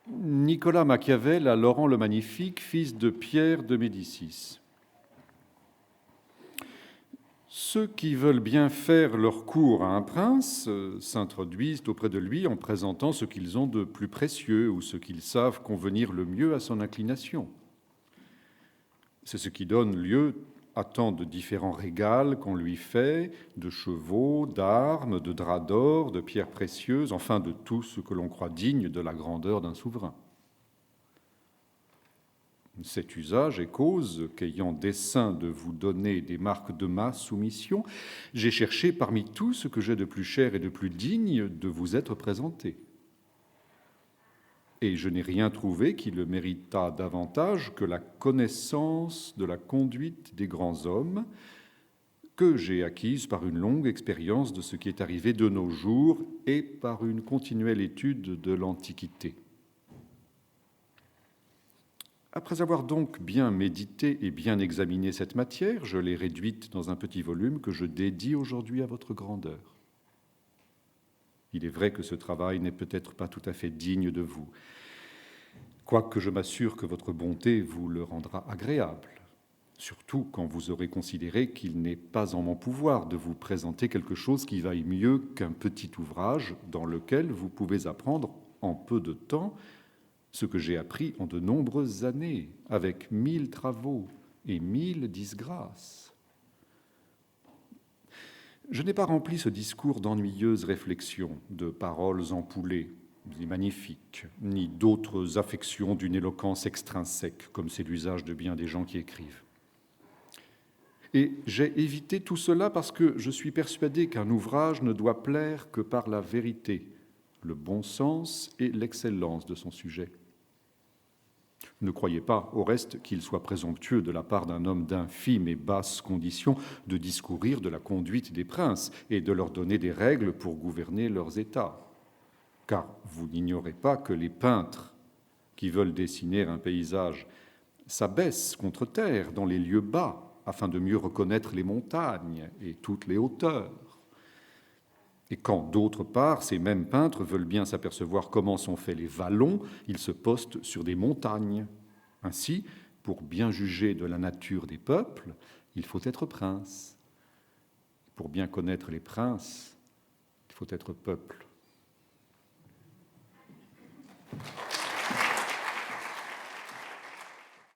Nicolas Machiavel à Laurent le Magnifique, fils de Pierre de Médicis. Ceux qui veulent bien faire leur cour à un prince s'introduisent auprès de lui en présentant ce qu'ils ont de plus précieux ou ce qu'ils savent convenir le mieux à son inclination. C'est ce qui donne lieu à tant de différents régals qu'on lui fait, de chevaux, d'armes, de draps d'or, de pierres précieuses, enfin de tout ce que l'on croit digne de la grandeur d'un souverain. Cet usage est cause qu'ayant dessein de vous donner des marques de ma soumission, j'ai cherché parmi tout ce que j'ai de plus cher et de plus digne de vous être présenté. Et je n'ai rien trouvé qui le méritât davantage que la connaissance de la conduite des grands hommes, que j'ai acquise par une longue expérience de ce qui est arrivé de nos jours et par une continuelle étude de l'Antiquité. Après avoir donc bien médité et bien examiné cette matière, je l'ai réduite dans un petit volume que je dédie aujourd'hui à votre grandeur. Il est vrai que ce travail n'est peut-être pas tout à fait digne de vous, quoique je m'assure que votre bonté vous le rendra agréable, surtout quand vous aurez considéré qu'il n'est pas en mon pouvoir de vous présenter quelque chose qui vaille mieux qu'un petit ouvrage dans lequel vous pouvez apprendre en peu de temps ce que j'ai appris en de nombreuses années, avec 1000 travaux et 1000 disgrâces. Je n'ai pas rempli ce discours d'ennuyeuses réflexions, de paroles empoulées et magnifiques, ni d'autres affections d'une éloquence extrinsèque, comme c'est l'usage de bien des gens qui écrivent. Et j'ai évité tout cela parce que je suis persuadé qu'un ouvrage ne doit plaire que par la vérité, le bon sens et l'excellence de son sujet. Ne croyez pas, au reste, qu'il soit présomptueux de la part d'un homme d'infime et basse condition de discourir de la conduite des princes et de leur donner des règles pour gouverner leurs États. Car vous n'ignorez pas que les peintres qui veulent dessiner un paysage s'abaissent contre terre dans les lieux bas afin de mieux reconnaître les montagnes et toutes les hauteurs. Et quand, d'autre part, ces mêmes peintres veulent bien s'apercevoir comment sont faits les vallons, ils se postent sur des montagnes. Ainsi, pour bien juger de la nature des peuples, il faut être prince. Pour bien connaître les princes, il faut être peuple.